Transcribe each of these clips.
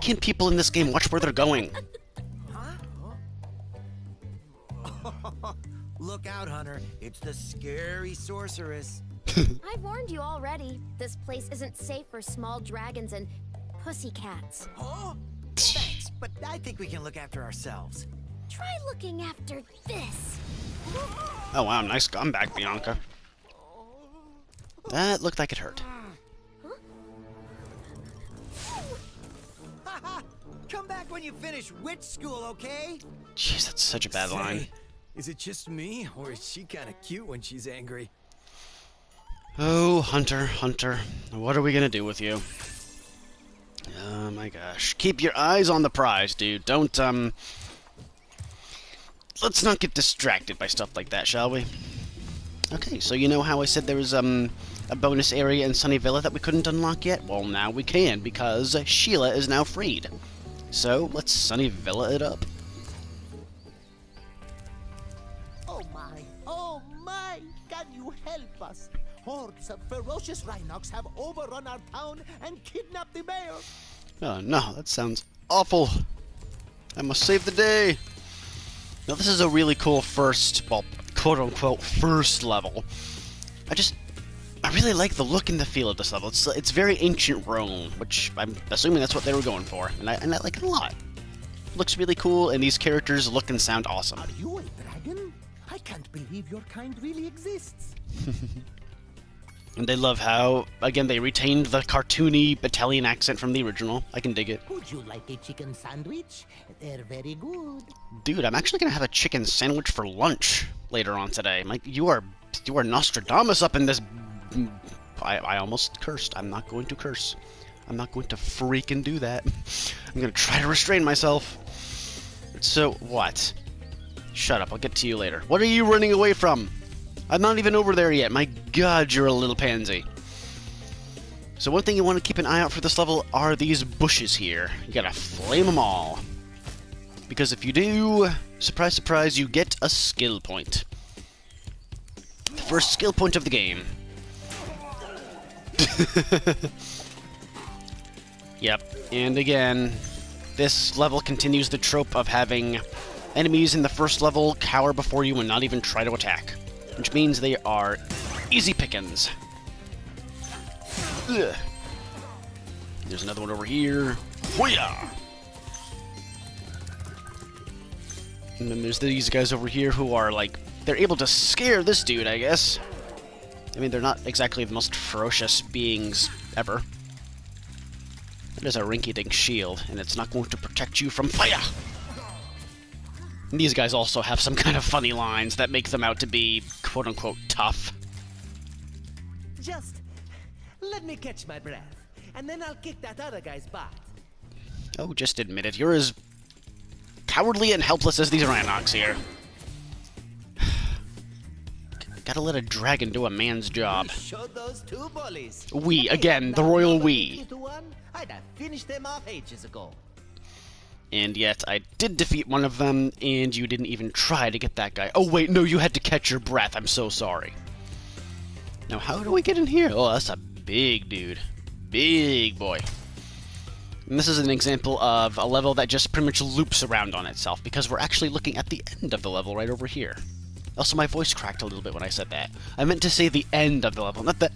can't people in this game watch where they're going? Look out, Hunter. It's the scary sorceress. I warned you already. This place isn't safe for small dragons and pussycats. Oh, thanks, but I think we can look after ourselves. Try looking after this. Oh wow, nice comeback, Bianca. That looked like it hurt. Haha! Come back when you finish witch school, okay? Jeez, that's such a bad line. Is it just me, or is she kind of cute when she's angry? Oh, Hunter, Hunter, what are we gonna do with you? Oh my gosh. Keep your eyes on the prize, dude. Don't, let's not get distracted by stuff like that, shall we? Okay, so you know how I said there was, a bonus area in Sunny Villa that we couldn't unlock yet? Well, now we can, because Sheila is now freed. So, let's Sunny Villa it up. Oh my, can you help us? Hordes of ferocious Rhynocs have overrun our town and kidnapped the mayor. Oh no, that sounds awful. I must save the day. Now this is a really cool first, well, quote-unquote first level. I really like the look and the feel of this level. It's very ancient Rome, which I'm assuming that's what they were going for, and I like it a lot. It looks really cool, and these characters look and sound awesome. Are you a dragon? I can't believe your kind really exists. And they love how, again, they retained the cartoony Italian accent from the original. I can dig it. Would you like a chicken sandwich? They're very good. Dude, I'm actually gonna have a chicken sandwich for lunch later on today. Mike, you are Nostradamus up in this. I almost cursed. I'm not going to curse. I'm not going to freaking do that. I'm gonna try to restrain myself. So, what? Shut up, I'll get to you later. What are you running away from? I'm not even over there yet. My god, you're a little pansy. So one thing you want to keep an eye out for this level are these bushes here. You gotta flame them all. Because if you do, surprise, surprise, you get a skill point. The first skill point of the game. Yep, and again, this level continues the trope of having enemies in the first level cower before you and not even try to attack. Which means they are easy pickings. Ugh. There's another one over here. Hoo-yah! And then there's these guys over here who are like, they're able to scare this dude, I guess. I mean, they're not exactly the most ferocious beings ever. It is a rinky-dink shield, and it's not going to protect you from fire! And these guys also have some kind of funny lines that make them out to be, quote-unquote, tough. Just let me catch my breath, and then I'll kick that other guy's butt. Oh, just admit it. You're as cowardly and helpless as these Rhynocs here. Gotta let a dragon do a man's job. Show those two bullies. We, again, the royal we. 50 to 1? I'd have finished them off ages ago. And yet, I did defeat one of them, and you didn't even try to get that guy. Oh wait, no, you had to catch your breath. I'm so sorry. Now, how do we get in here? Oh, that's a big dude. Big boy. And this is an example of a level that just pretty much loops around on itself, because we're actually looking at the end of the level right over here. Also, my voice cracked a little bit when I said that. I meant to say the end of the level, not the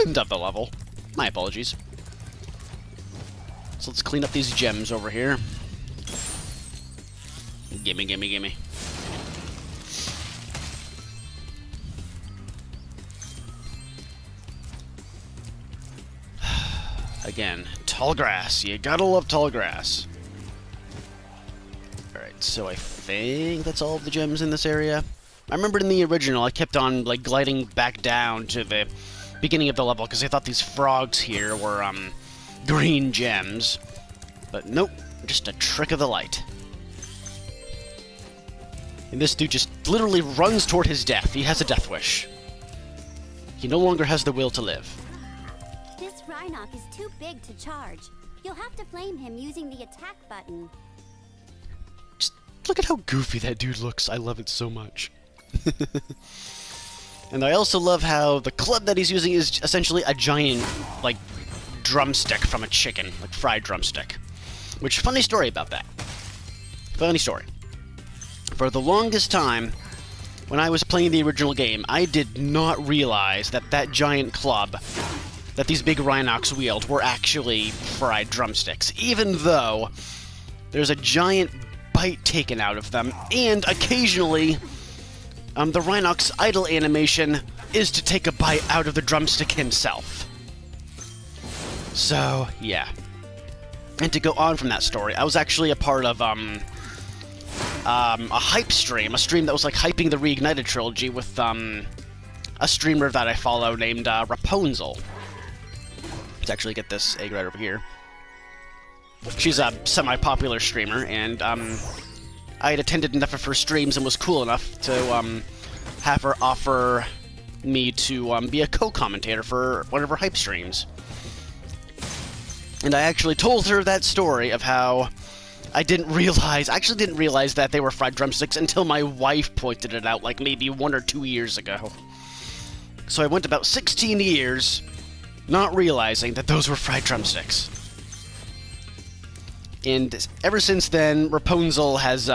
end of the level. My apologies. So let's clean up these gems over here. Gimme, gimme, gimme. Again, tall grass. You gotta love tall grass. Alright, so I think that's all of the gems in this area. I remember in the original, I kept on, like, gliding back down to the beginning of the level because I thought these frogs here were, green gems. But nope, just a trick of the light. And this dude just literally runs toward his death. He has a death wish. He no longer has the will to live. This Rhynoc is too big to charge. You'll have to flame him using the attack button. Just look at how goofy that dude looks. I love it so much. And I also love how the club that he's using is essentially a giant, like, drumstick from a chicken. Like, fried drumstick. Which, funny story about that. Funny story. For the longest time, when I was playing the original game, I did not realize that that giant club that these big Rhynocs wield were actually fried drumsticks, even though there's a giant bite taken out of them, and occasionally, the Rhynocs idle animation is to take a bite out of the drumstick himself. So, yeah. And to go on from that story, I was actually a part of, a hype stream, a stream that was like hyping the Reignited trilogy with a streamer that I follow named Rapunzel. Let's actually get this egg right over here. She's a semi-popular streamer, and I had attended enough of her streams and was cool enough to have her offer me to be a co-commentator for one of her hype streams. And I actually told her that story of how I actually didn't realize that they were fried drumsticks until my wife pointed it out, like maybe 1 or 2 years ago. So I went about 16 years not realizing that those were fried drumsticks. And ever since then, Rapunzel has,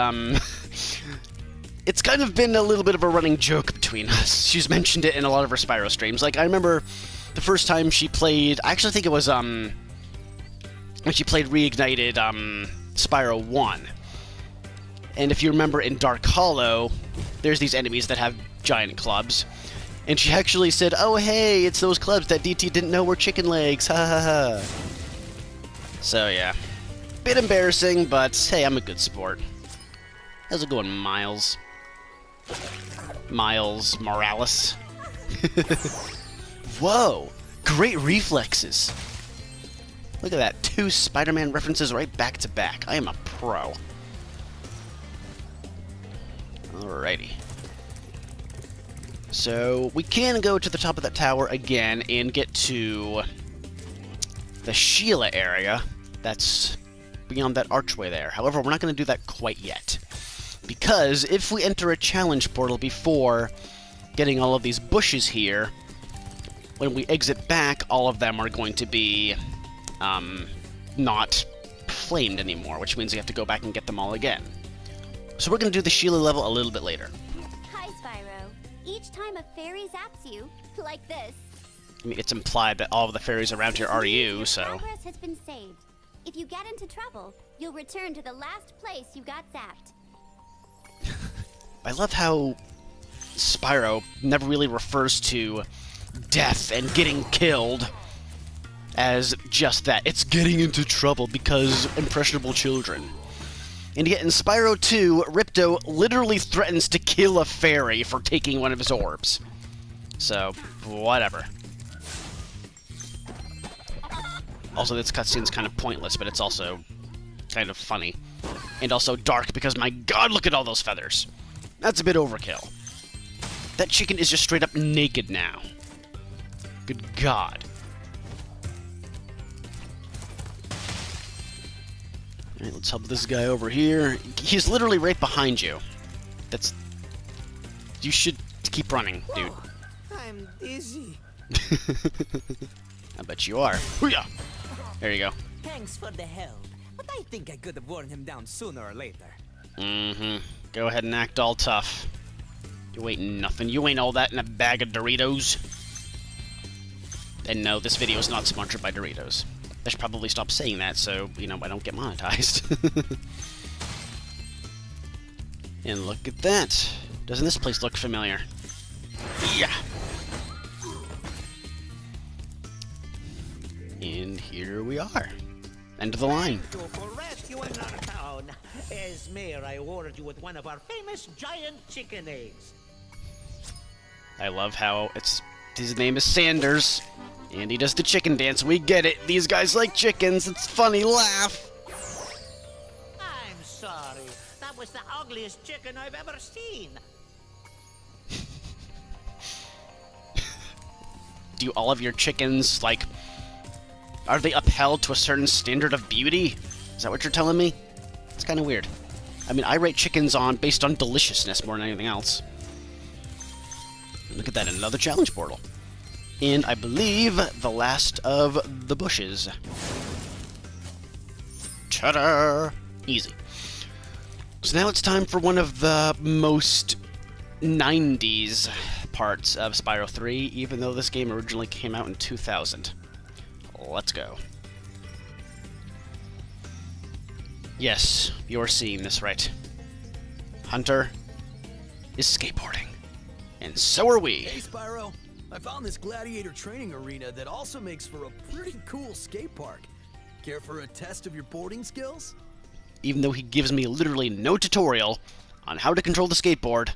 it's kind of been a little bit of a running joke between us. She's mentioned it in a lot of her Spyro streams. Like, I remember the first time she played, I actually think it was, when she played Reignited, Spyro 1. And if you remember in Dark Hollow, there's these enemies that have giant clubs. And she actually said, "Oh hey, it's those clubs that DT didn't know were chicken legs, ha ha ha." So yeah. Bit embarrassing, but hey, I'm a good sport. How's it going, Miles? Miles Morales? Whoa! Great reflexes! Look at that, 2 Spider-Man references right back to back. I am a pro. Alrighty. So, we can go to the top of that tower again and get to the Sheila area that's beyond that archway there. However, we're not going to do that quite yet. Because if we enter a challenge portal before getting all of these bushes here, when we exit back, all of them are going to be not flamed anymore, which means we have to go back and get them all again. So we're going to do the Sheila level a little bit later. Hi, Spyro. Each time a fairy zaps you, like this. I mean, it's implied that all of the fairies around here are you, so... Progress has been saved. If you get into trouble, you'll return to the last place you got zapped. I love how Spyro never really refers to death and getting killed as just that. It's getting into trouble because impressionable children. And yet in Spyro 2, Ripto literally threatens to kill a fairy for taking one of his orbs. So, whatever. Also, this cutscene's kind of pointless, but it's also kind of funny. And also dark because, my god, look at all those feathers. That's a bit overkill. That chicken is just straight up naked now. Good god. Alright, let's help this guy over here. He's literally right behind you. That's... You should keep running, dude. I'm dizzy. I bet you are. Hoo-yah! There you go. Thanks for the help, but I think I could have worn him down sooner or later. Mm-hmm. Go ahead and act all tough. You ain't nothing. You ain't all that in a bag of Doritos. And no, this video is not sponsored by Doritos. I should probably stop saying that so, you know, I don't get monetized. And look at that. Doesn't this place look familiar? Yeah. And here we are. End of the line. For rescuing our town. As mayor, I award you with one of our famous giant chicken eggs. I love how his name is Sanders, and he does the chicken dance. We get it. These guys like chickens. It's funny. Laugh. I'm sorry. That was the ugliest chicken I've ever seen. Do all of your chickens, like, are they upheld to a certain standard of beauty? Is that what you're telling me? It's kind of weird. I mean, I rate chickens based on deliciousness more than anything else. Look at that, another challenge portal. And I believe the last of the bushes. Ta-da! Easy. So now it's time for one of the most 90s parts of Spyro 3, even though this game originally came out in 2000. Let's go. Yes, you're seeing this right. Hunter is skateboarding. And so are we. Hey, Spyro. I found this gladiator training arena that also makes for a pretty cool skate park. Care for a test of your boarding skills? Even though he gives me literally no tutorial on how to control the skateboard,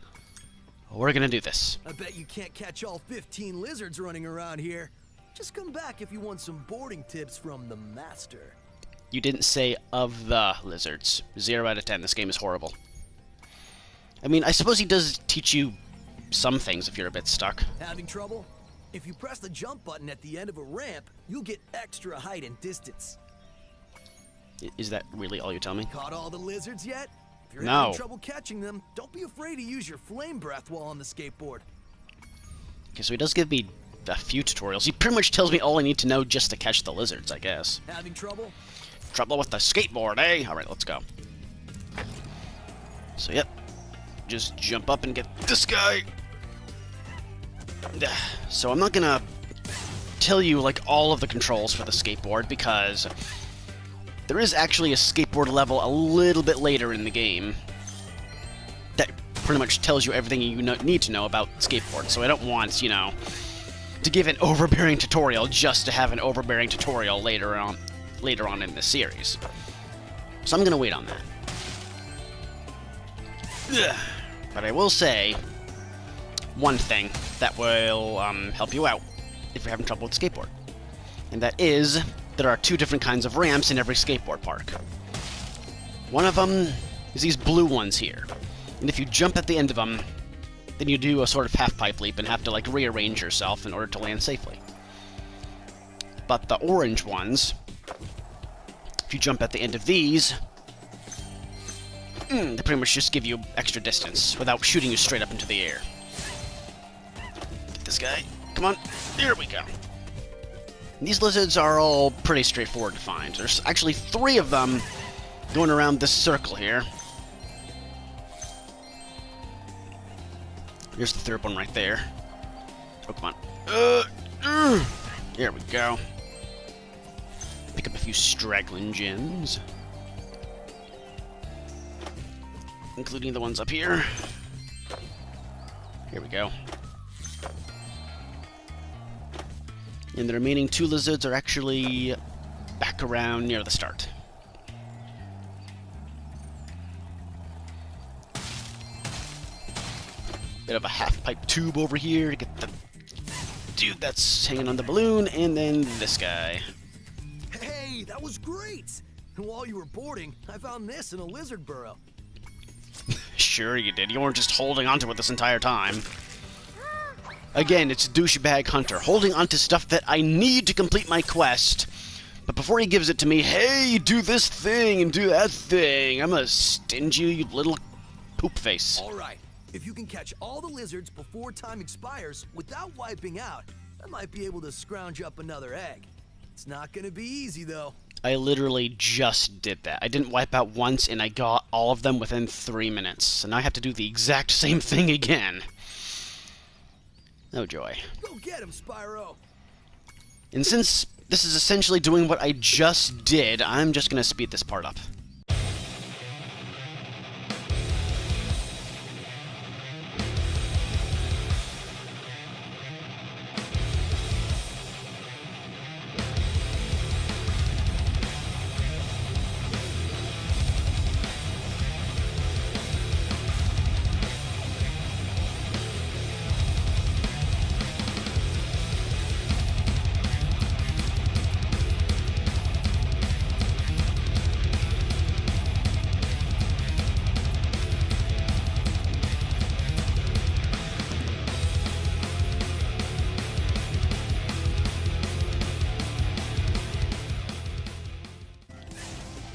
we're gonna do this. I bet you can't catch all 15 lizards running around here. Just come back if you want some boarding tips from the master. You didn't say of the lizards. 0 out of 10. This game is horrible. I mean, I suppose he does teach you some things if you're a bit stuck. Having trouble? If you press the jump button at the end of a ramp, you'll get extra height and distance. Is that really all you tell me? Caught all the lizards yet? If you're No. having trouble catching them, don't be afraid to use your flame breath while on the skateboard. Okay, so he does give me a few tutorials. He pretty much tells me all I need to know just to catch the lizards, I guess. Having trouble? Trouble with the skateboard, eh? Alright, let's go. So, yep. Just jump up and get this guy. So I'm not gonna tell you, like, all of the controls for the skateboard, because there is actually a skateboard level a little bit later in the game that pretty much tells you everything you need to know about skateboard. So I don't want, you know, to give an overbearing tutorial just to have an overbearing tutorial later on in the series. So I'm gonna wait on that. Ugh. But I will say one thing that will help you out if you're having trouble with skateboard. And that is, there are 2 different kinds of ramps in every skateboard park. One of them is these blue ones here. And if you jump at the end of them, then you do a sort of half-pipe leap and have to, like, rearrange yourself in order to land safely. But the orange ones, if you jump at the end of these, they pretty much just give you extra distance without shooting you straight up into the air. Get this guy. Come on. There we go. These lizards are all pretty straightforward to find. There's actually 3 of them going around this circle here. Here's the 3rd one right there. Oh, come on. There we go. Pick up a few straggling gems, including the ones up here. Here we go. And the remaining 2 lizards are actually back around near the start. Bit of a half-pipe tube over here to get the dude that's hanging on the balloon, and then this guy. Hey, that was great! And while you were boarding, I found this in a lizard burrow. Sure you did. You weren't just holding onto it this entire time. Again, it's douchebag Hunter, holding onto stuff that I need to complete my quest. But before he gives it to me, hey, do this thing and do that thing. I'm a stingy little poop face. Alright, if you can catch all the lizards before time expires without wiping out, I might be able to scrounge up another egg. It's not gonna be easy, though. I literally just did that. I didn't wipe out once, and I got all of them within 3 minutes. So now I have to do the exact same thing again. Oh joy. Go get him, Spyro! And since this is essentially doing what I just did, I'm just gonna speed this part up.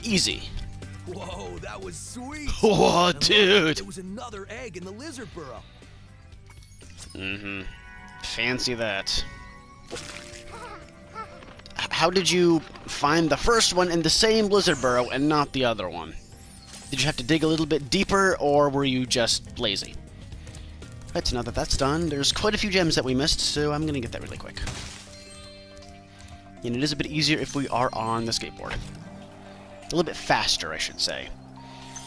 Easy. Whoa, that was sweet! Whoa, And look, dude! there was another egg in the lizard burrow. Fancy that. how did you find the first one in the same lizard burrow and not the other one? Did you have to dig a little bit deeper, or were you just lazy? Right, so now that that's done, there's quite a few gems that we missed, so I'm gonna get that really quick. And it is a bit easier if we are on the skateboard. A little bit faster, I should say.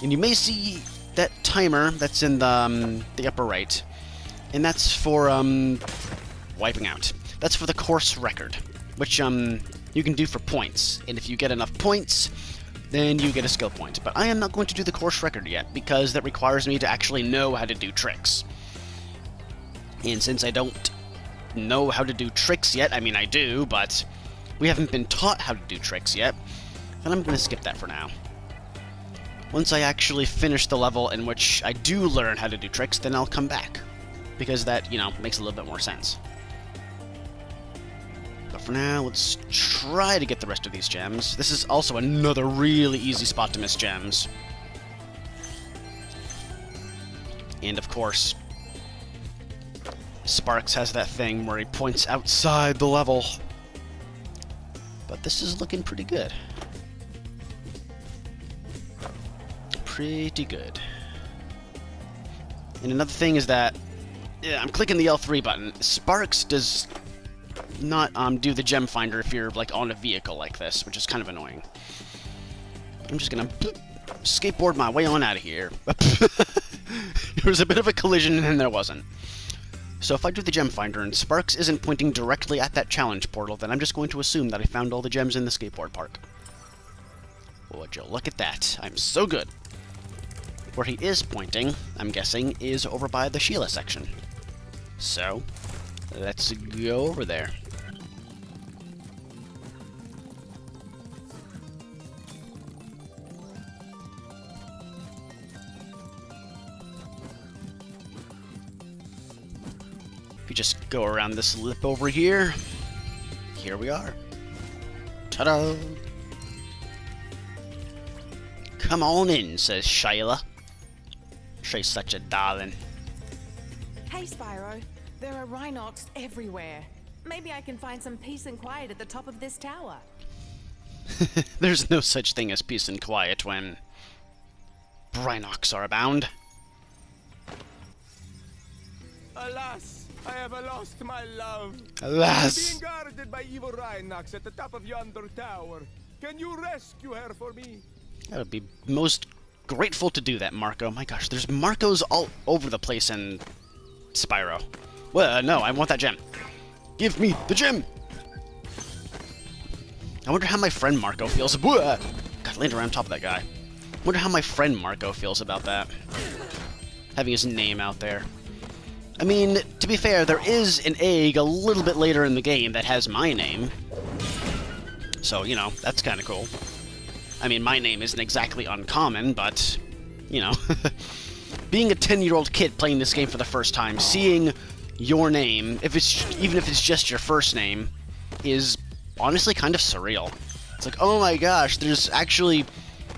And you may see that timer that's in the upper right, and that's for wiping out. That's for the course record, which you can do for points. And if you get enough points, then you get a skill point. But I am not going to do the course record yet, because that requires me to actually know how to do tricks. And since I don't know how to do tricks yet, I mean I do, but we haven't been taught how to do tricks yet, then I'm going to skip that for now. Once I actually finish the level in which I do learn how to do tricks, then I'll come back. Because that, you know, makes a little bit more sense. But for now, let's try to get the rest of these gems. This is also another really easy spot to miss gems. And of course, Sparks has that thing where he points outside the level. But this is looking pretty good. Pretty good. And another thing is that I'm clicking the L3 button. Sparks does not do the gem finder if you're like on a vehicle like this, which is kind of annoying. I'm just gonna skateboard my way on out of here. There was a bit of a collision and then there wasn't. So if I do the gem finder and Sparks isn't pointing directly at that challenge portal, then I'm just going to assume that I found all the gems in the skateboard park. Would you look at that? I'm so good. Where he is pointing, I'm guessing, is over by the Sheila section. So, let's go over there. If you just go around this lip over here, here we are. Ta-da! Come on in, says Sheila. She's such a darling. Hey, Spyro. There are Rhynocs everywhere. Maybe I can find some peace and quiet at the top of this tower. There's no such thing as peace and quiet when Rhynocs are abound. Alas, I have lost my love. Alas! Being guarded by evil Rhynocs at the top of yonder tower. Can you rescue her for me? I would be most grateful to do that, Marco. My gosh, there's Marcos all over the place in Spyro. Well, no, I want that gem. Give me the gem! I wonder how my friend Marco feels. God, land around top of that guy. I wonder how my friend Marco feels about that. Having his name out there. I mean, to be fair, there is an egg a little bit later in the game that has my name. So, you know, that's kind of cool. I mean, my name isn't exactly uncommon, but, you know, being a 10-year-old kid playing this game for the first time, seeing your name, even if it's just your first name, is honestly kind of surreal. It's like, oh my gosh, there's actually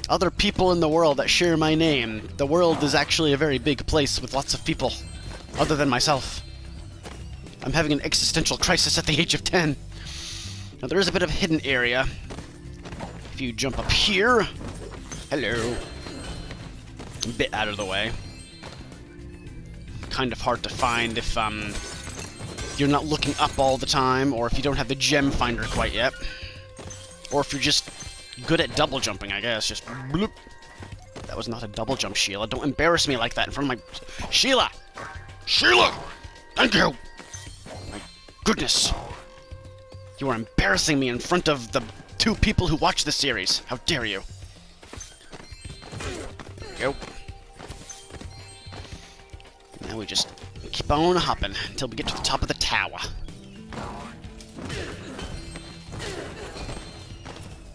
other people in the world that share my name. The world is actually a very big place with lots of people, other than myself. I'm having an existential crisis at the age of 10. Now, there is a bit of a hidden area. If you jump up here, hello, a bit out of the way. Kind of hard to find if you're not looking up all the time, or if you don't have the gem finder quite yet, or if you're just good at double jumping, I guess. Just bloop. That was not a double jump, Sheila. Don't embarrass me like that in front of my... Sheila! Sheila! Thank you! My goodness. You are embarrassing me in front of the 2 people who watch this series. How dare you? There we go. Now we just keep on hopping until we get to the top of the tower.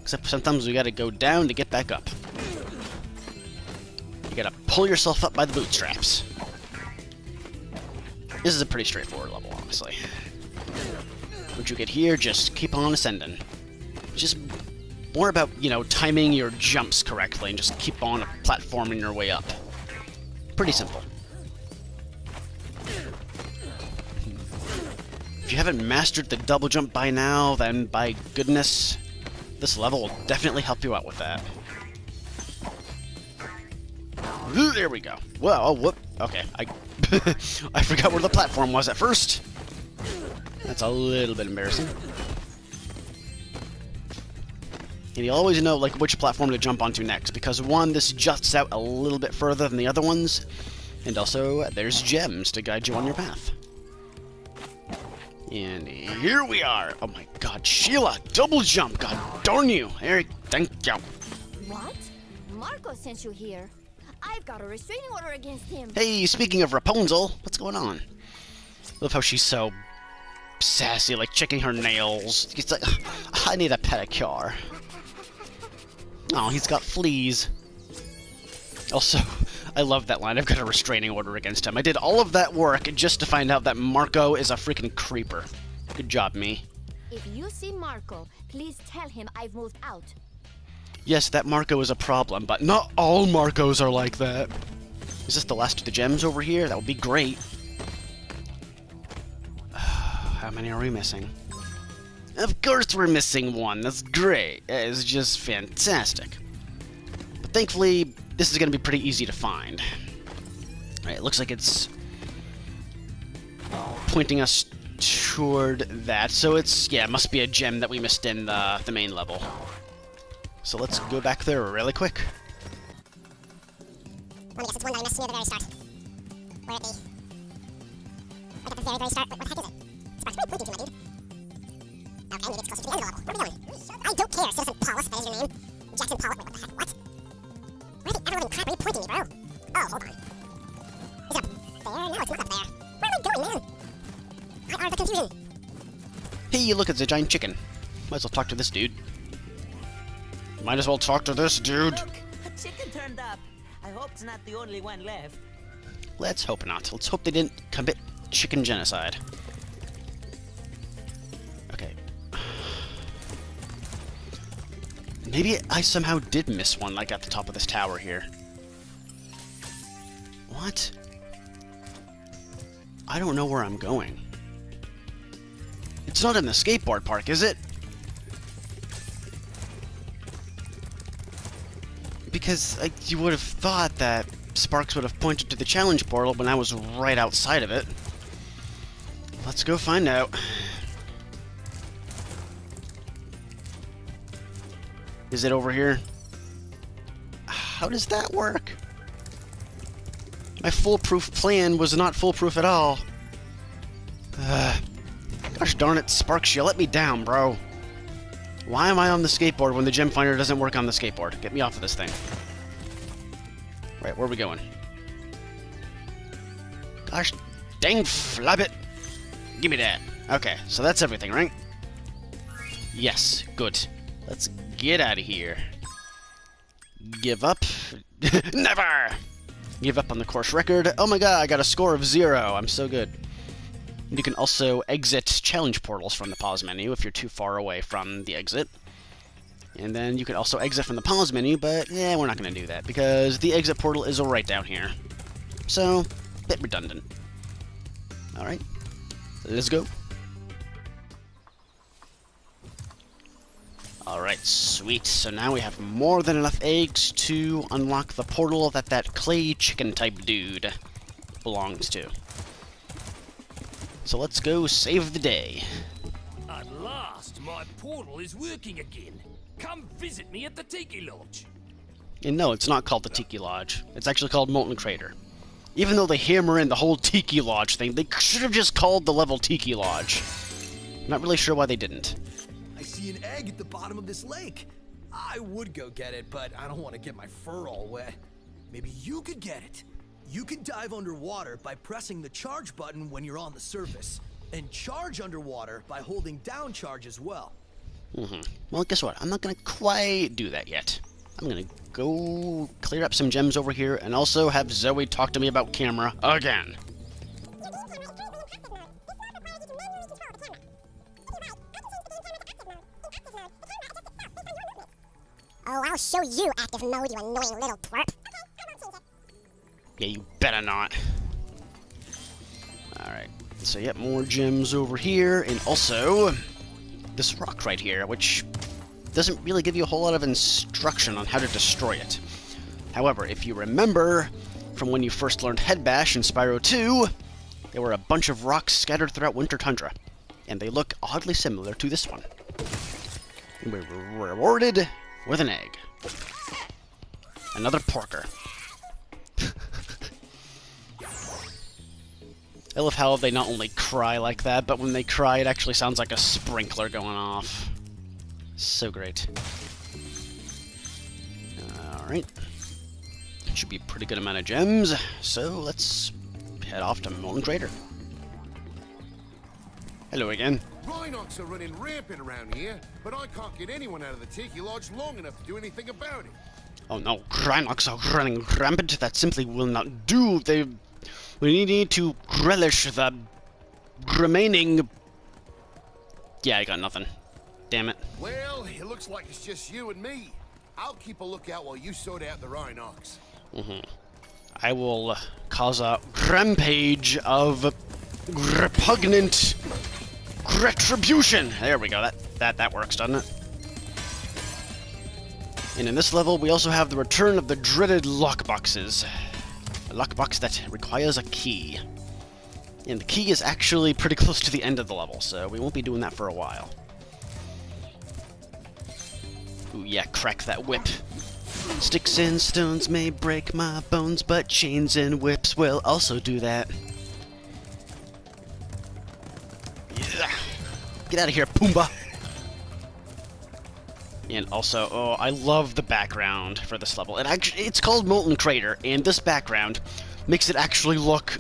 Except sometimes we gotta go down to get back up. You gotta pull yourself up by the bootstraps. This is a pretty straightforward level, honestly. Once you get here, just keep on ascending. Just more about, you know, timing your jumps correctly and just keep on platforming your way up. Pretty simple. If you haven't mastered the double jump by now, then by goodness, this level will definitely help you out with that. There we go. Well, oh, whoop. Okay, I I forgot where the platform was at first. That's a little bit embarrassing. And you always know like which platform to jump onto next, because one, this juts out a little bit further than the other ones, and also there's gems to guide you on your path. And here we are. Oh my god, Sheila, double jump, god darn you. Eric, thank you. What? Marco sent you here. I've got a restraining order against him. Hey, speaking of Rapunzel, what's going on? Love how she's so sassy, like checking her nails. It's like, I need a pedicure. Oh, he's got fleas. Also, I love that line. I've got a restraining order against him. I did all of that work just to find out that Marco is a freaking creeper. Good job, me. If you see Marco, please tell him I've moved out. Yes, that Marco is a problem, but not all Marcos are like that. Is this the last of the gems over here? That would be great. How many are we missing? Of course we're missing one. That's great. It's just fantastic. But thankfully, this is going to be pretty easy to find. Alright, it looks like it's pointing us toward that. So it's, yeah, it must be a gem that we missed in the main level. So let's go back there really quick. Let me guess, it's one that I missed near the very start. Where it be? Like at the very, very start. What the heck is it? Sparks, what are you pointing to, my dude? Okay, maybe it's closer to the end of the level. Where are we going? I don't care, Citizen Paulus, that is your name. Jackson Pollock, wait, what the heck? What? Where the ever-living crap are you pointing me, bro? Oh, hold on. Is it up there? No, it's not up there. Where am I going, man? I are the confusion. Hey, look, it's a giant chicken. Might as well talk to this dude. Might as well talk to this dude. Look, a chicken turned up. I hope it's not the only one left. Let's hope not. Let's hope they didn't commit chicken genocide. Okay. Maybe I somehow did miss one, like at the top of this tower here. What? I don't know where I'm going. It's not in the skateboard park, is it? Because you would have thought that Sparks would have pointed to the challenge portal when I was right outside of it. Let's go find out. Is it over here? How does that work? My foolproof plan was not foolproof at all. Gosh darn it, Sparks, you let me down, bro. Why am I on the skateboard when the gem finder doesn't work on the skateboard? Get me off of this thing. Right, where are we going? Gosh dang flabbit. Give me that. Okay, so that's everything, right? Yes, good. Let's get out of here. Give up? Never! Give up on the course record. Oh my god, I got a score of 0. I'm so good. You can also exit challenge portals from the pause menu if you're too far away from the exit. And then you can also exit from the pause menu, but yeah, we're not going to do that because the exit portal is right down here. So, bit redundant. Alright, let's go. Alright, sweet. So now we have more than enough eggs to unlock the portal that clay chicken type dude belongs to. So let's go save the day. At last, my portal is working again. Come visit me at the Tiki Lodge. And no, it's not called the Tiki Lodge. It's actually called Molten Crater. Even though they hammer in the whole Tiki Lodge thing, they should have just called the level Tiki Lodge. Not really sure why they didn't. I see an egg at the bottom of this lake. I would go get it, but I don't want to get my fur all wet. Maybe you could get it. You can dive underwater by pressing the charge button when you're on the surface, and charge underwater by holding down charge as well. Well, guess what? I'm not gonna quite do that yet. I'm gonna go clear up some gems over here, and also have Zoe talk to me about camera again. Oh, I'll show you active mode, you annoying little twerp. Yeah, you better not. Alright. So yet more gems over here, and also this rock right here, which doesn't really give you a whole lot of instruction on how to destroy it. However, if you remember from when you first learned Head Bash in Spyro 2, there were a bunch of rocks scattered throughout Winter Tundra, and they look oddly similar to this one. And we were rewarded with an egg. Another porker. I love how they not only cry like that, but when they cry it actually sounds like a sprinkler going off. So great. Alright. Should be a pretty good amount of gems, so let's head off to Molten Crater. Hello again. Rhynocs are running rampant around here, but I can't get anyone out of the Tiki Lodge long enough to do anything about it. Oh no, Rhynocs are running rampant. That simply will not do. We need to relish the remaining... Yeah, I got nothing. Damn it. Well, it looks like it's just you and me. I'll keep a lookout while you sort out the Rhynocs. I will cause a rampage of repugnant retribution. There we go. That works, doesn't it? And in this level, we also have the return of the dreaded lockboxes. A lockbox that requires a key. And the key is actually pretty close to the end of the level, so we won't be doing that for a while. Ooh, yeah, crack that whip. Sticks and stones may break my bones, but chains and whips will also do that. Yeah. Get out of here, Pumbaa! And also, oh, I love the background for this level. It's called Molten Crater, and this background makes it actually look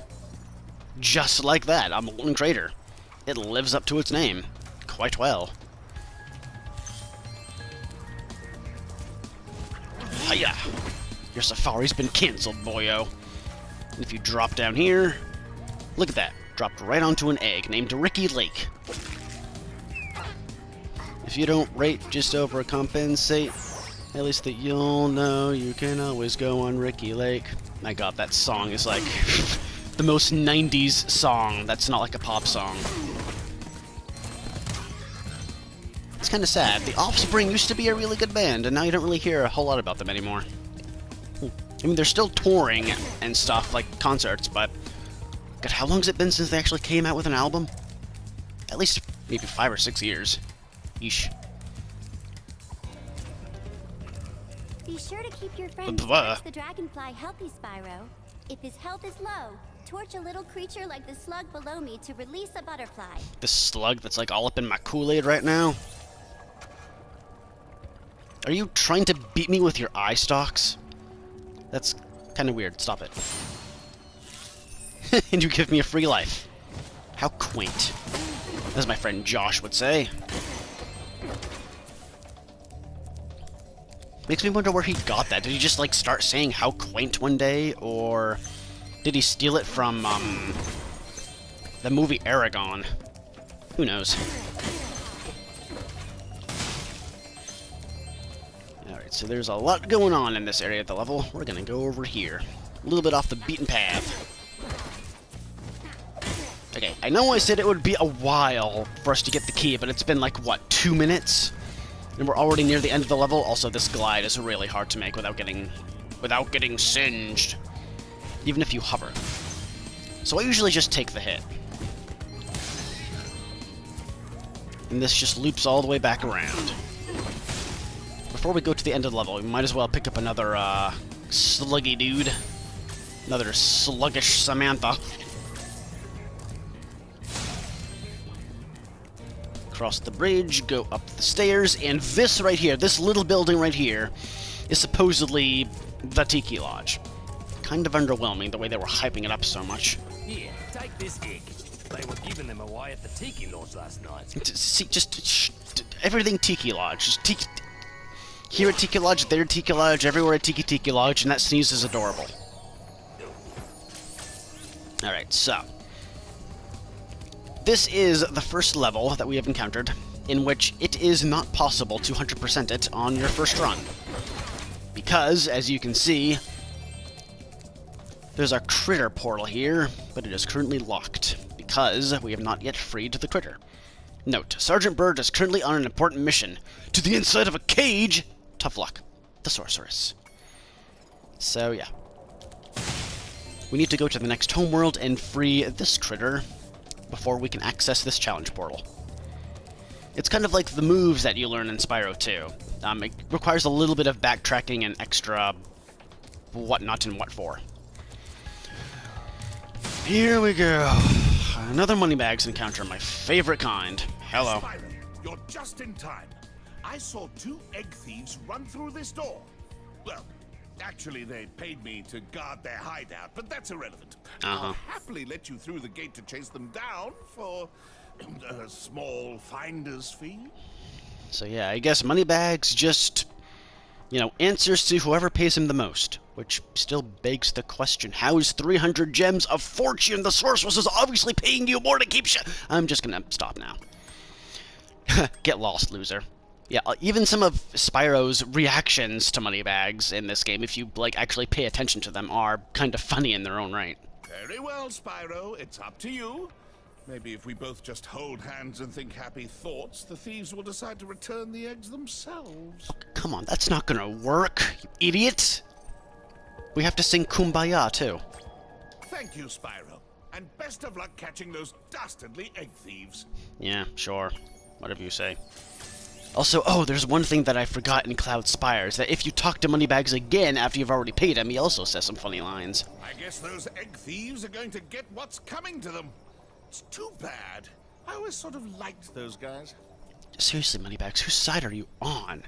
just like that, a molten crater. It lives up to its name quite well. Hiya! Your safari's been cancelled, boyo. And if you drop down here, look at that. Dropped right onto an egg named Ricky Lake. If you don't rate just overcompensate, at least that you'll know you can always go on Ricky Lake. My god, that song is like the most 90s song that's not like a pop song. It's kind of sad. The Offspring used to be a really good band, and now you don't really hear a whole lot about them anymore. I mean, they're still touring and stuff, like concerts, but... God, how long has it been since they actually came out with an album? At least maybe 5 or 6 years. Yeesh. Be sure to keep your friend the dragonfly healthy, Spyro. If his health is low, torch a little creature like the slug below me to release a butterfly. The slug that's like all up in my Kool-Aid right now? Are you trying to beat me with your eye stalks? That's kind of weird. Stop it. And you give me a free life. How quaint. As my friend Josh would say. Makes me wonder where he got that. Did he just, like, start saying how quaint one day? Or did he steal it from, the movie Aragon? Who knows? Alright, so there's a lot going on in this area of the level. We're gonna go over here. A little bit off the beaten path. Okay, I know I said it would be a while for us to get the key, but it's been, like, what, 2 minutes? And we're already near the end of the level. Also, this glide is really hard to make without getting singed. Even if you hover. So I usually just take the hit. And this just loops all the way back around. Before we go to the end of the level, we might as well pick up another, sluggy dude. Another sluggish Samantha. Cross the bridge, go up the stairs, and this right here, this little building right here, is supposedly the Tiki Lodge. Kind of underwhelming the way they were hyping it up so much. Here, take this egg. They were giving them away at the Tiki Lodge last night. See, just everything Tiki Lodge. Just Tiki... Here at Tiki Lodge, there at Tiki Lodge, everywhere at Tiki Lodge, and that sneeze is adorable. Alright, so... This is the first level that we have encountered, in which it is not possible to 100% it on your first run. Because, as you can see, there's a critter portal here, but it is currently locked. because we have not yet freed the critter. Note, Sergeant Bird is currently on an important mission. To the inside of a cage! Tough luck. The sorceress. So, yeah. We need to go to the next homeworld and free this critter before we can access this challenge portal. It's kind of like the moves that you learn in Spyro 2. It requires a little bit of backtracking and extra whatnot and what for. Here we go. Another Moneybags encounter, my favorite kind. Hello. Spyro, you're just in time. I saw 2 egg thieves run through this door. Well, actually, they paid me to guard their hideout, but that's irrelevant. I'll happily let you through the gate to chase them down for a small finder's fee. So yeah, I guess Moneybags just, you know, answers to whoever pays him the most. Which still begs the question, how is 300 gems of fortune? The sorceress is obviously paying you more to keep I'm just gonna stop now. Get lost, loser. Yeah, even some of Spyro's reactions to Moneybags in this game, if you, like, actually pay attention to them, are kind of funny in their own right. Very well, Spyro. It's up to you. Maybe if we both just hold hands and think happy thoughts, the thieves will decide to return the eggs themselves. Come on, that's not gonna work, you idiot! We have to sing Kumbaya, too. Thank you, Spyro. And best of luck catching those dastardly egg thieves. Yeah, sure. Whatever you say. Also, oh, there's one thing that I forgot in Cloud Spires, that if you talk to Moneybags again after you've already paid him, he also says some funny lines. I guess those egg thieves are going to get what's coming to them. It's too bad. I always sort of liked those guys. Seriously, Moneybags, whose side are you on?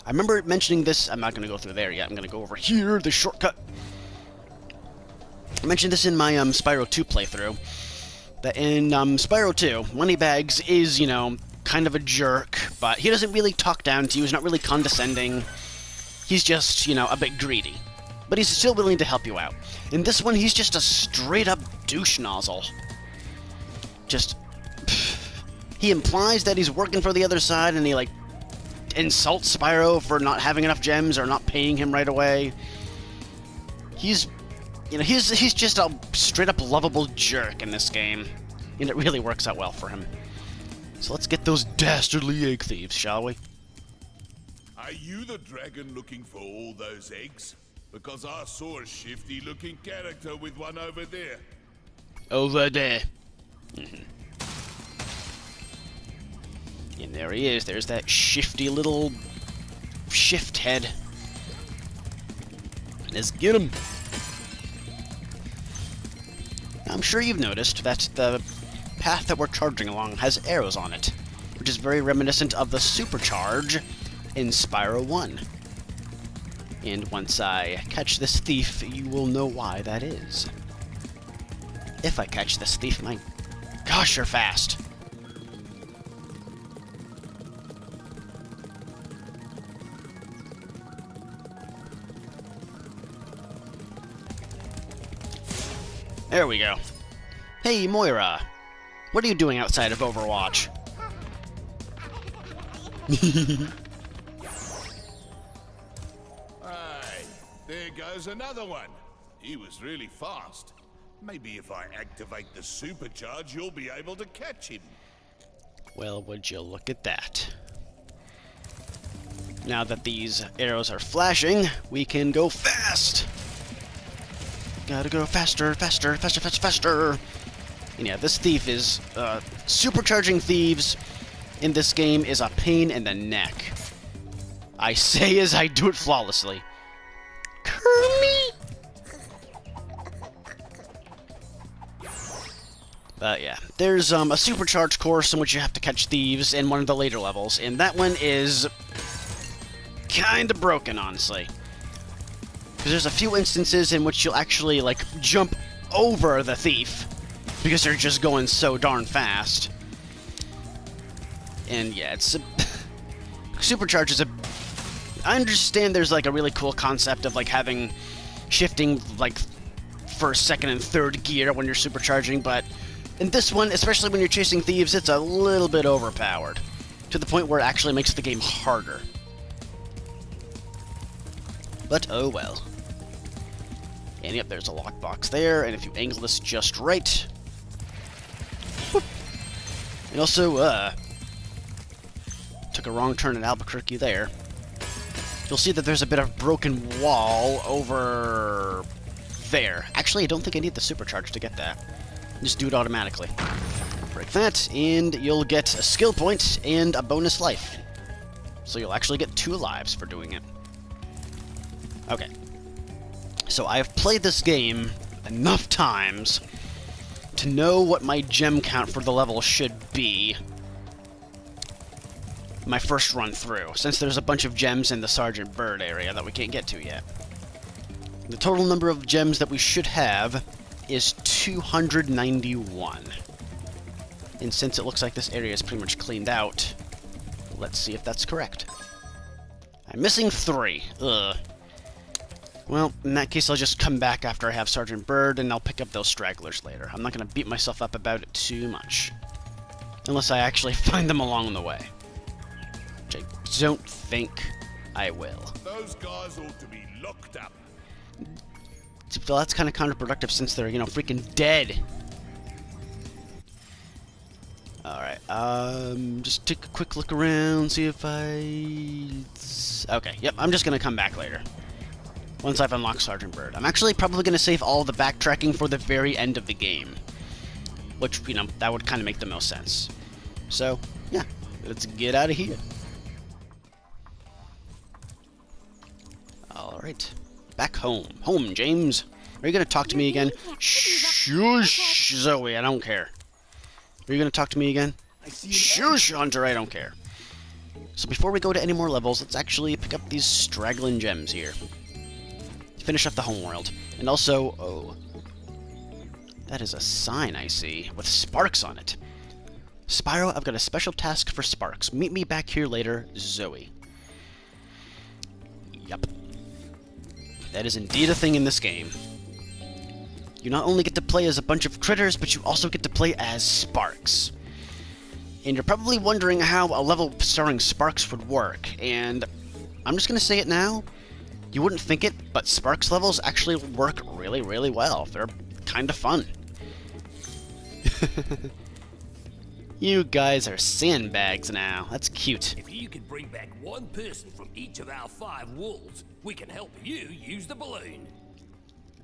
I remember mentioning this. I'm not going to go through there yet. I'm going to go over here, the shortcut. I mentioned this in my Spyro 2 playthrough. That in Spyro 2, Moneybags is, you know, kind of a jerk, but he doesn't really talk down to you. He's not really condescending. He's just, you know, a bit greedy. But he's still willing to help you out. In this one, he's just a straight-up douche nozzle. Just... he implies that he's working for the other side, and he, like, insults Spyro for not having enough gems or not paying him right away. He's, you know, he's just a straight-up lovable jerk in this game, and it really works out well for him. So let's get those dastardly egg thieves, shall we? Are you the dragon looking for all those eggs? Because I saw a shifty-looking character with one over there. Over there. And there he is. There's that shifty little shift head. Let's get him. I'm sure you've noticed that the path that we're charging along has arrows on it, which is very reminiscent of the supercharge in Spyro 1. And once I catch this thief, you will know why that is. If I catch this thief, my gosh, you're fast. There we go. Hey, Moira. What are you doing outside of Overwatch? Hey, there goes another one. He was really fast. Maybe if I activate the supercharge, you'll be able to catch him. Well, would you look at that. Now that these arrows are flashing, we can go fast! Gotta go faster, faster, faster, faster, faster! And yeah, this thief is, supercharging thieves in this game is a pain in the neck. I say as I do it flawlessly. Kermit! But yeah, there's a supercharge course in which you have to catch thieves in one of the later levels, and that one is kinda broken, honestly. Because there's a few instances in which you'll actually, like, jump over the thief, because they're just going so darn fast. And yeah, it's a... supercharge is a... I understand there's, like, a really cool concept of, like, having shifting, like, first, second, and third gear when you're supercharging, but in this one, especially when you're chasing thieves, it's a little bit overpowered, to the point where it actually makes the game harder. But oh well. And yep, there's a lockbox there, and if you angle this just right, And also, took a wrong turn at Albuquerque there. You'll see that there's a bit of broken wall over there. Actually, I don't think I need the supercharge to get that. Just do it automatically. Break that, and you'll get a skill point and a bonus life. So you'll actually get 2 lives for doing it. Okay. So I've played this game enough times to know what my gem count for the level should be my first run through, since there's a bunch of gems in the Sergeant Bird area that we can't get to yet. The total number of gems that we should have is 291. And since it looks like this area is pretty much cleaned out, let's see if that's correct. I'm missing 3. Ugh. Well, in that case, I'll just come back after I have Sergeant Bird, and I'll pick up those stragglers later. I'm not going to beat myself up about it too much. Unless I actually find them along the way. Which I don't think I will. Those guys ought to be locked up. Well, that's kind of counterproductive since they're, you know, freaking dead. Alright, just take a quick look around, see if okay, yep, I'm just going to come back later. Once I've unlocked Sergeant Bird. I'm actually probably going to save all the backtracking for the very end of the game. Which, you know, that would kind of make the most sense. So, yeah, let's get out of here. Alright, back home. Home, James. Are you going to talk to me again? Shush, Zoe, I don't care. Are you going to talk to me again? Shush, Hunter, I don't care. So before we go to any more levels, let's actually pick up these straggling gems here. Finish up the homeworld. And also, oh, that is a sign I see, with sparks on it. Spyro, I've got a special task for sparks. Meet me back here later, Zoe. Yup. That is indeed a thing in this game. You not only get to play as a bunch of critters, but you also get to play as Sparks. And you're probably wondering how a level starring Sparks would work, and I'm just going to say it now. You wouldn't think it, but Sparks levels actually work really, really well. They're kind of fun. You guys are sandbags now. That's cute. If you could bring back 1 person from each of our 5 worlds, we can help you use the balloon.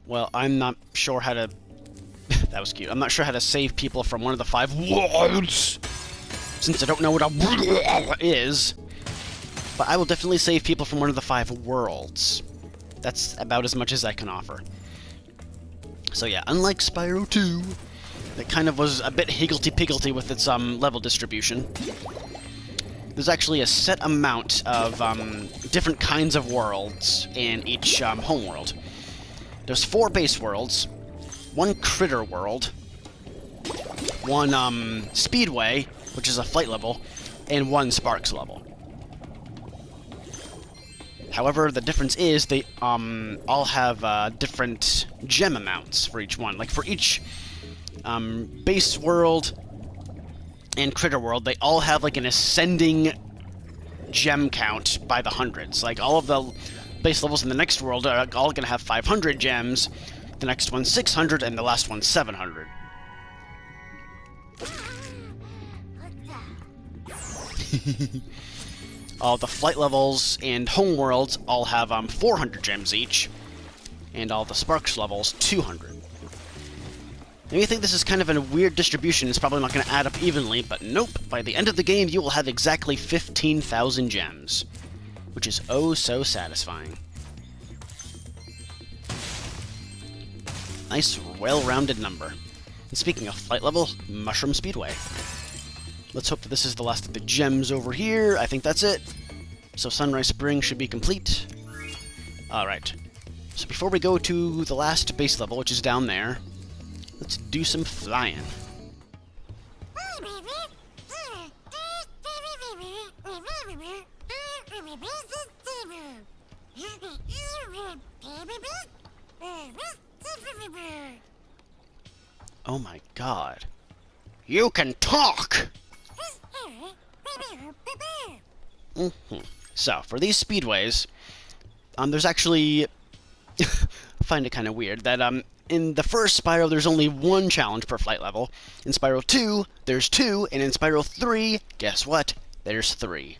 Well, I'm not sure how to... That was cute. I'm not sure how to save people from one of the 5 worlds, since I don't know what a is. But I will definitely save people from one of the 5 worlds. That's about as much as I can offer. So yeah, unlike Spyro 2, that kind of was a bit higgledy-piggledy with its level distribution, there's actually a set amount of different kinds of worlds in each homeworld. There's 4 base worlds, 1 critter world, 1 speedway, which is a flight level, and 1 sparks level. However, the difference is they all have different gem amounts for each one. Like for each base world and critter world, they all have like an ascending gem count by the hundreds. Like all of the base levels in the next world are all going to have 500 gems, the next one 600, and the last one 700. All the flight levels and home worlds all have 400 gems each, and all the sparks levels 200. Now you think this is kind of a weird distribution, it's probably not going to add up evenly, but nope, by the end of the game you will have exactly 15,000 gems, which is oh so satisfying. Nice, well-rounded number. And speaking of flight level, Mushroom Speedway. Let's hope that this is the last of the gems over here. I think that's it. So Sunrise Spring should be complete. Alright. So before we go to the last base level, which is down there, let's do some flying. Oh my god. You can talk! So, for these speedways, there's actually... I find it kind of weird that in the first Spyro, there's only one challenge per flight level. In Spyro 2, there's 2, and in Spyro 3, guess what? There's 3.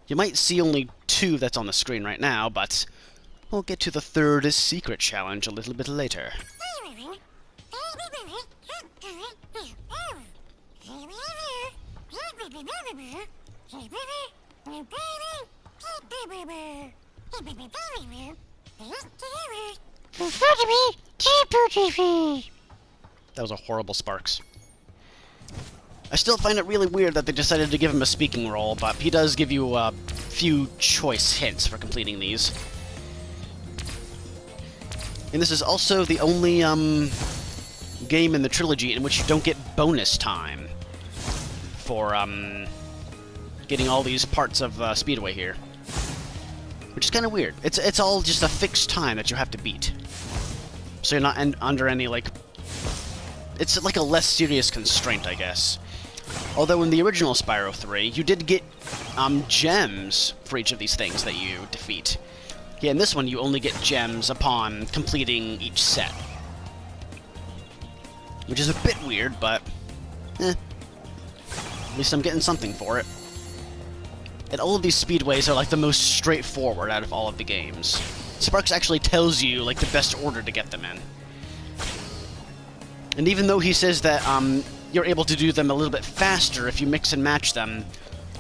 You might see only 2 that's on the screen right now, but we'll get to the third secret challenge a little bit later. That was a horrible Sparks. I still find it really weird that they decided to give him a speaking role, but he does give you a few choice hints for completing these. And this is also the only game in the trilogy in which you don't get bonus time for getting all these parts of Speedway here. Which is kind of weird. It's all just a fixed time that you have to beat. So you're not under any, like... It's like a less serious constraint, I guess. Although in the original Spyro 3, you did get gems for each of these things that you defeat. Yeah, in this one, you only get gems upon completing each set. Which is a bit weird, but... At least I'm getting something for it. And all of these speedways are like the most straightforward out of all of the games. Sparks actually tells you like the best order to get them in. And even though he says that you're able to do them a little bit faster if you mix and match them,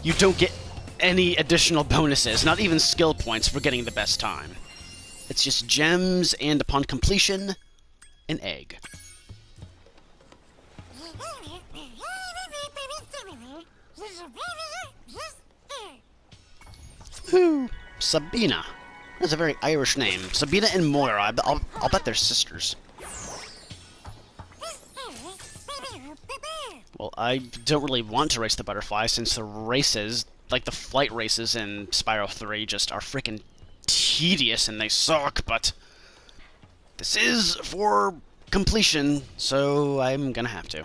you don't get any additional bonuses, not even skill points for getting the best time. It's just gems, and upon completion, an egg. Who? Sabina. That's a very Irish name. Sabina and Moira. I'll bet they're sisters. Well, I don't really want to race the butterfly since the races, like the flight races in Spyro 3, just are freaking tedious and they suck, but this is for completion, so I'm gonna have to.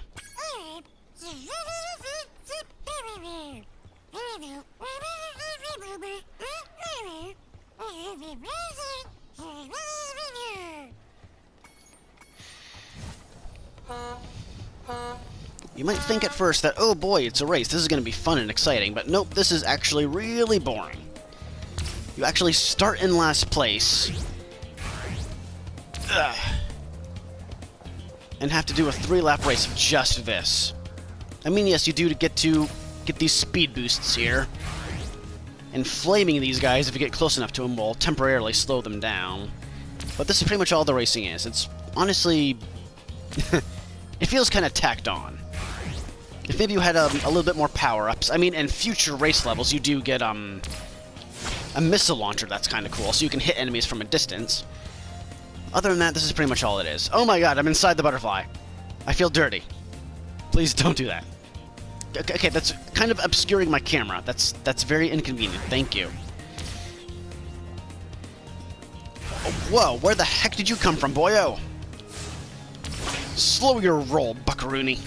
You might think at first that, oh boy, it's a race, this is going to be fun and exciting, but nope, this is actually really boring. You actually start in last place, and have to do a 3-lap race of just this. I mean, yes, you do get these speed boosts here, and flaming these guys, if you get close enough to them, will temporarily slow them down. But this is pretty much all the racing is. It's honestly... it feels kind of tacked on. If maybe you had a little bit more power-ups. I mean, in future race levels, you do get a missile launcher that's kind of cool, so you can hit enemies from a distance. Other than that, this is pretty much all it is. Oh my god, I'm inside the butterfly. I feel dirty. Please don't do that. Okay, that's kind of obscuring my camera. That's very inconvenient. Thank you. Oh, whoa, where the heck did you come from, boyo? Slow your roll, buckaroony.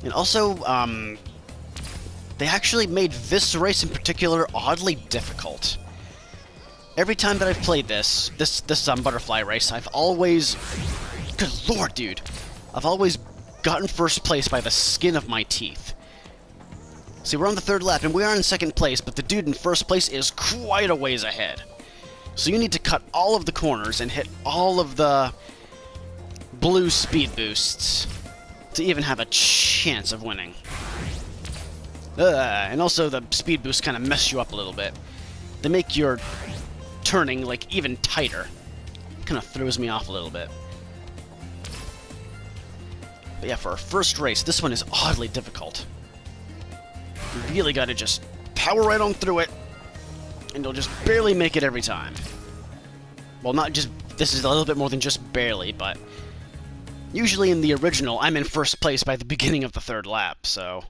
And also, they actually made this race in particular oddly difficult. Every time that I've played this butterfly race, I've always... Good lord, dude. I've always gotten first place by the skin of my teeth. See, we're on the 3rd lap, and we are in 2nd place, but the dude in 1st place is quite a ways ahead. So you need to cut all of the corners and hit all of the blue speed boosts to even have a chance of winning. And also the speed boosts kind of mess you up a little bit. They make your turning, like, even tighter. Kind of throws me off a little bit. But yeah, for our first race, this one is oddly difficult. You really gotta just power right on through it, and you'll just barely make it every time. Well, not just... This is a little bit more than just barely, but... Usually in the original, I'm in 1st place by the beginning of the 3rd lap, so...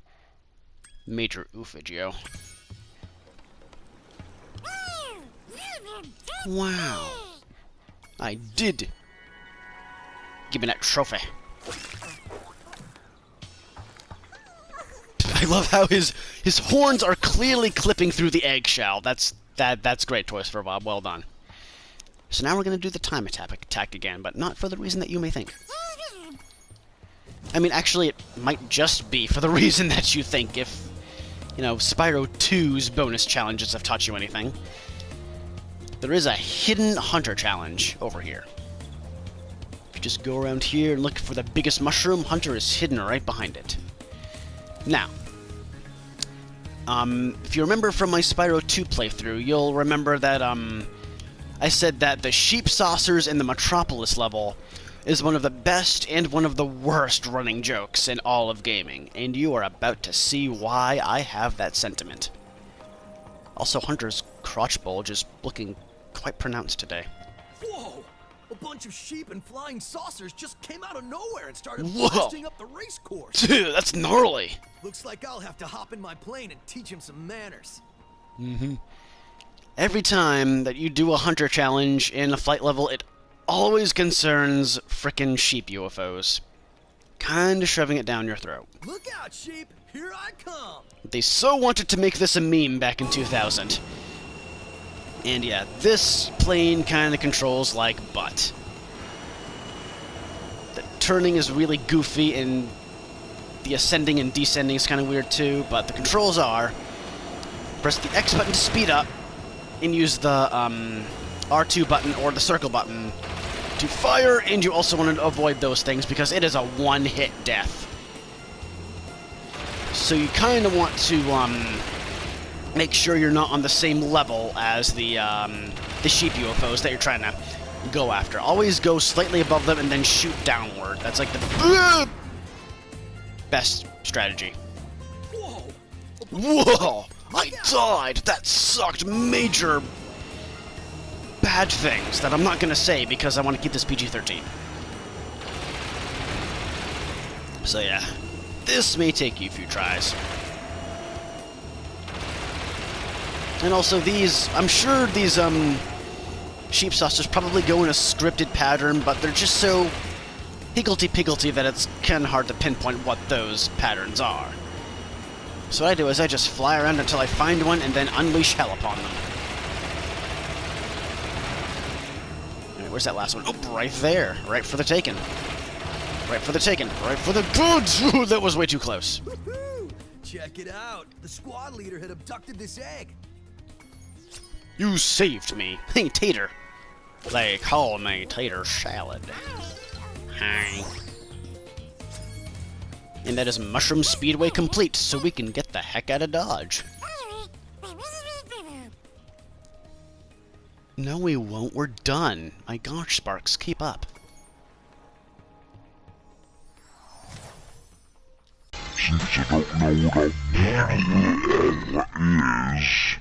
Major oofage, yo. Wow. I did. Give me that trophy. I love how his horns are clearly clipping through the eggshell. That's great, Toys for Bob. Well done. So now we're going to do the time attack again, but not for the reason that you may think. I mean, actually, it might just be for the reason that you think, if, you know, Spyro 2's bonus challenges have taught you anything. There is a hidden hunter challenge over here. If you just go around here and look for the biggest mushroom, hunter is hidden right behind it. Now, if you remember from my Spyro 2 playthrough, you'll remember that, I said that the sheep saucers in the Metropolis level is one of the best and one of the worst running jokes in all of gaming, and you are about to see why I have that sentiment. Also, Hunter's crotch bulge is looking quite pronounced today. Whoa! A bunch of sheep and flying saucers just came out of nowhere and started blasting up the race course. Dude, that's gnarly. Looks like I'll have to hop in my plane and teach him some manners. Mm-hmm. Every time that you do a hunter challenge in a flight level, it always concerns frickin' sheep UFOs. Kinda shoving it down your throat. Look out, sheep! Here I come! They so wanted to make this a meme back in 2000. And yeah, this plane kinda controls like butt. The turning is really goofy, and the ascending and descending is kinda weird too, but the controls are press the X button to speed up, and use the R2 button or the circle button to fire, and you also want to avoid those things because it is a one-hit death. So you kind of want to make sure you're not on the same level as the sheep UFOs that you're trying to go after. Always go slightly above them and then shoot downward. That's like the best strategy. Whoa! Whoa! I died! That sucked major bad things that I'm not gonna say because I want to keep this PG-13. So yeah, this may take you a few tries. And also these, I'm sure these sheep saucers probably go in a scripted pattern, but they're just so higgledy-piggledy that it's kinda hard to pinpoint what those patterns are. So what I do is I just fly around until I find one and then unleash hell upon them. Alright, where's that last one? Oh, right there. Right for the taken. Right for the taken. Right for the good. Ooh, that was way too close. Woohoo! Check it out. The squad leader had abducted this egg. You saved me. Hey, Tater. They call me Tater Salad. Hi. And that is Mushroom Speedway complete, so we can get the heck out of Dodge. No, we won't. We're done. My gosh, Sparks, keep up. Since I don't know what a is,